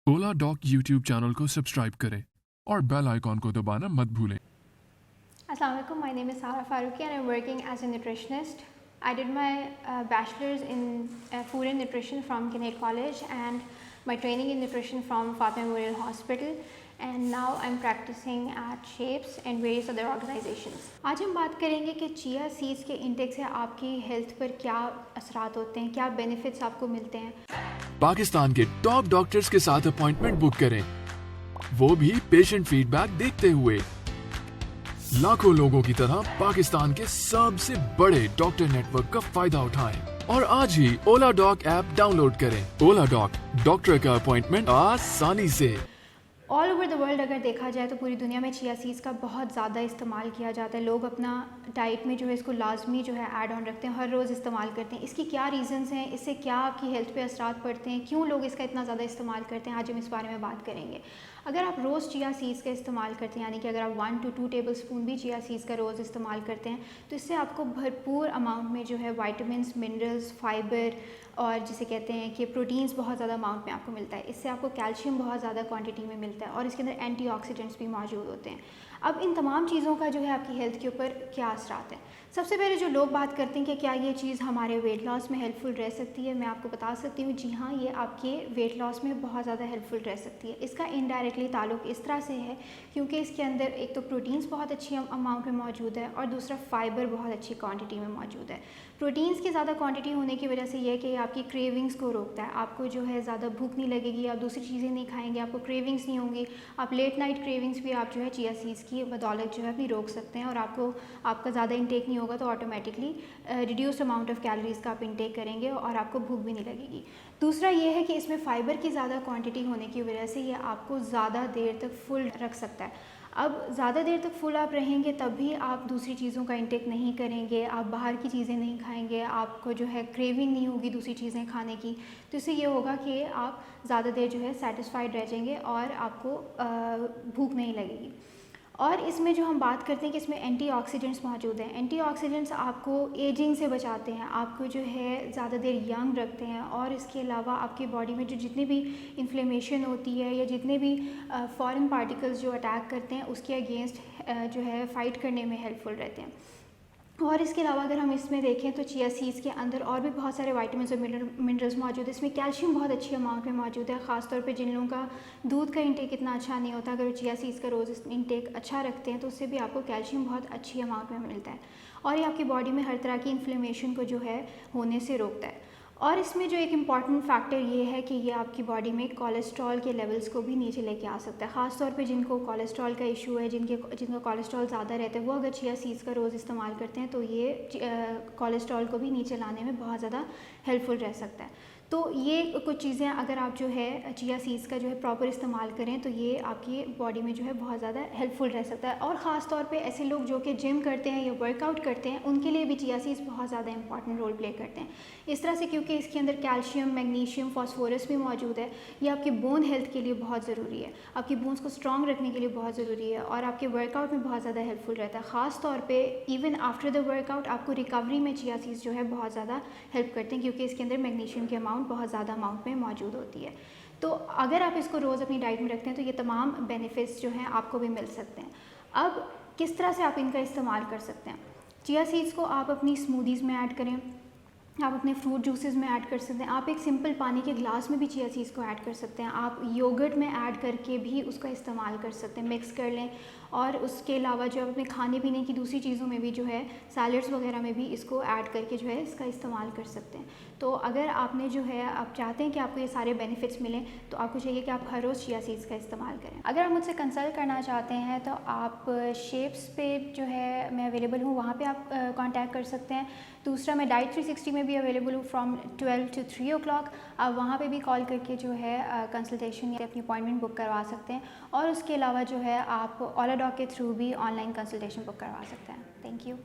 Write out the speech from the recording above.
ओला dock YouTube channel को subscribe करें और बेल आइकॉन को दबाना मत भूलें। Assalamu alaikum. My name is Sara Faruqi and I'm working as a nutritionist. I did my bachelor's in food and nutrition from Kinnaird College and my training in nutrition from Fatima Memorial Hospital, and now I'm practicing at Shapes and various other organizations. आज हम बात करेंगे कि chia seeds के intake से आपकी health पर क्या असरात होते हैं, क्या बेनिफिट्स आपको मिलते हैं। पाकिस्तान के टॉप डॉक्टर्स के साथ अपॉइंटमेंट बुक करें, वो भी पेशेंट फीडबैक देखते हुए। लाखों लोगों की तरह पाकिस्तान के सबसे बड़े डॉक्टर नेटवर्क का फायदा उठाएं और आज ही ओला डॉक ऐप डाउनलोड करें। ओला डॉक, डॉक्टर का अपॉइंटमेंट आसानी से। ऑल ओवर द वर्ल्ड अगर देखा जाए तो पूरी दुनिया में चिया सीड्स का बहुत ज़्यादा इस्तेमाल किया जाता है। लोग अपना डाइट में जो है इसको लाजमी जो है ऐड ऑन रखते हैं, हर रोज़ इस्तेमाल करते हैं। इसकी क्या रीज़न्स हैं, इससे क्या आपकी हेल्थ पे असरात पड़ते हैं, क्यों लोग इसका इतना ज़्यादा इस्तेमाल करते हैं, आज हम इस बारे में बात करेंगे। अगर आप रोज़ चिया सीड्स का इस्तेमाल करते हैं, यानी कि अगर आप 1 to 2 टेबल स्पून भी चिया सीड्स का रोज़ इस्तेमाल करते हैं, तो इससे आपको भरपूर अमाउंट में जो है वाइटामिन्स, मिनरल्स, फाइबर और जिसे कहते हैं कि प्रोटीन्स बहुत ज़्यादा अमाउंट में आपको मिलता है। इससे आपको कैल्शियम बहुत ज़्यादा क्वांटिटी में मिलता है और इसके अंदर एंटीऑक्सीडेंट्स भी मौजूद होते हैं। अब इन तमाम चीज़ों का जो है आपकी हेल्थ के ऊपर क्या असरात है। सबसे पहले जो लोग बात करते हैं कि क्या ये चीज़ हमारे वेट लॉस में हेल्पफुल रह सकती है, मैं आपको बता सकती हूँ जी हाँ, ये आपके वेट लॉस में बहुत ज़्यादा हेल्पफुल रह सकती है। इसका इनडायरेक्टली ताल्लुक इस तरह से है क्योंकि इसके अंदर एक तो प्रोटीन्स बहुत अच्छी अमाउंट में मौजूद है और दूसरा फाइबर बहुत अच्छी क्वांटिटी में मौजूद है। प्रोटीन्स की ज़्यादा क्वांटिटी होने की वजह से यह कि आपकी क्रेविंग्स को रोकता है। आपको जो है ज़्यादा भूख नहीं लगेगी, आप दूसरी चीज़ें नहीं खाएंगे, आपको क्रेविंग्स नहीं होंगी। आप लेट नाइट क्रेविंग्स भी आप जो है चिया सीड्स की बदौलत जो है अपनी रोक सकते हैं और आपका ज़्यादा इंटेक नहीं होगा तो automatically reduced amount of calories का आप इंटेक करेंगे और आपको भूख भी नहीं लगेगी। दूसरा ये है कि इसमें फ़ाइबर की ज़्यादा क्वांटिटी होने की वजह से ये आपको ज़्यादा देर तक फुल रख सकता है। अब ज़्यादा देर तक फुल आप रहेंगे तब भी आप दूसरी चीज़ों का इंटेक नहीं करेंगे, आप बाहर की चीज़ें नहीं खाएंगे, आपको जो है क्रेविंग नहीं होगी दूसरी चीज़ें खाने की। तो इससे ये होगा कि आप ज़्यादा देर जो है सेटिस्फाइड रह जाएंगे और आपको भूख नहीं लगेगी। और इसमें जो हम बात करते हैं कि इसमें एंटीऑक्सीडेंट्स मौजूद हैं। एंटीऑक्सीडेंट्स आपको एजिंग से बचाते हैं, आपको जो है ज़्यादा देर यंग रखते हैं और इसके अलावा आपकी बॉडी में जो जितनी भी इन्फ्लेमेशन होती है या जितने भी फॉरेन पार्टिकल्स जो अटैक करते हैं उसके अगेंस्ट जो है फ़ाइट करने में हेल्पफुल रहते हैं। और इसके अलावा अगर हम इसमें देखें तो चिया सीड्स के अंदर और भी बहुत सारे विटामिन्स और मिनरल्स मौजूद है। इसमें कैल्शियम बहुत अच्छी अमाउंट में मौजूद है, ख़ासतौर पे जिन लोगों का दूध का इंटेक इतना अच्छा नहीं होता, अगर वो चिया सीड्स का रोज़ इंटेक अच्छा रखते हैं तो उससे भी आपको कैल्शियम बहुत अच्छी अमाउंट में मिलता है और ये आपकी बॉडी में हर तरह की इन्फ्लेमेशन को जो है होने से रोकता है। और इसमें जो एक इम्पॉर्टेंट फैक्टर ये है कि ये आपकी बॉडी में कोलेस्ट्रॉल के लेवल्स को भी नीचे लेके आ सकता है। ख़ास तौर पे जिनको कोलेस्ट्रॉल का इशू है, जिनका कोलेस्ट्रॉल ज़्यादा रहता है, वो अगर चिया सीड्स का रोज़ इस्तेमाल करते हैं तो ये कोलेस्ट्रॉल को भी नीचे लाने में बहुत ज़्यादा हेल्पफुल रह सकता है। तो ये कुछ चीज़ें अगर आप जो है चिया सीड्स का जो है प्रॉपर इस्तेमाल करें तो ये आपकी बॉडी में जो है बहुत ज़्यादा हेल्पफुल रह सकता है। और ख़ास तौर पे ऐसे लोग जो कि जिम करते हैं या वर्कआउट करते हैं उनके लिए भी चिया सीड्स बहुत ज़्यादा इंपॉर्टेंट रोल प्ले करते हैं इस तरह से, क्योंकि इसके अंदर कैल्शियम, मैग्नीशियम, फॉस्फोरस भी मौजूद है। ये आपके बोन हेल्थ के लिए बहुत ज़रूरी है, आपकी बोन्स को स्ट्रॉन्ग रखने के लिए बहुत ज़रूरी है और आपके वर्कआउट में बहुत ज़्यादा हेल्पफुल रहता है। ख़ास तौर पर इवन आफ्टर द वर्कआउट आपको रिकवरी में चिया सीड्स जो है बहुत ज़्यादा हेल्प करते हैं क्योंकि इसके अंदर मैग्नीशियम की अमाउंट बहुत ज़्यादा अमाउंट में मौजूद होती है। तो अगर आप इसको रोज़ अपनी डाइट में रखते हैं तो ये तमाम बेनिफिट्स जो हैं आपको भी मिल सकते हैं। अब किस तरह से आप इनका इस्तेमाल कर सकते हैं। चिया सीड्स को आप अपनी स्मूदीज़ में ऐड करें, आप अपने फ्रूट जूसेस में ऐड कर सकते हैं, आप एक सिंपल पानी के ग्लास में भी चिया सीड्स को ऐड कर सकते हैं, आप योगर्ट में ऐड करके भी उसका इस्तेमाल कर सकते हैं, मिक्स कर लें। और उसके अलावा जो आप अपने खाने पीने की दूसरी चीज़ों में भी जो है सैलड्स वगैरह में भी इसको ऐड करके जो है इसका इस्तेमाल कर सकते हैं। तो अगर आपने जो है आप चाहते हैं कि आपको ये सारे बेनिफिट्स मिलें तो आपको चाहिए कि आप हर रोज़ चिया सीड्स का इस्तेमाल करें। अगर आप मुझसे कंसल्ट करना चाहते हैं तो आप शेप्स पे जो है मैं अवेलेबल हूँ, वहाँ पे आप कांटेक्ट कर सकते हैं। दूसरा मैं डाइट 360 में भी अवेलेबल हूँ फ्रॉम 12 to 3 o'clock। आप वहाँ पे भी कॉल करके जो है कंसल्टेशन या अपनी अपॉइंटमेंट बुक करवा सकते हैं और उसके अलावा जो है आप ओला डॉक के थ्रू भी ऑनलाइन कंसल्टेशन बुक करवा सकते हैं। Thank you.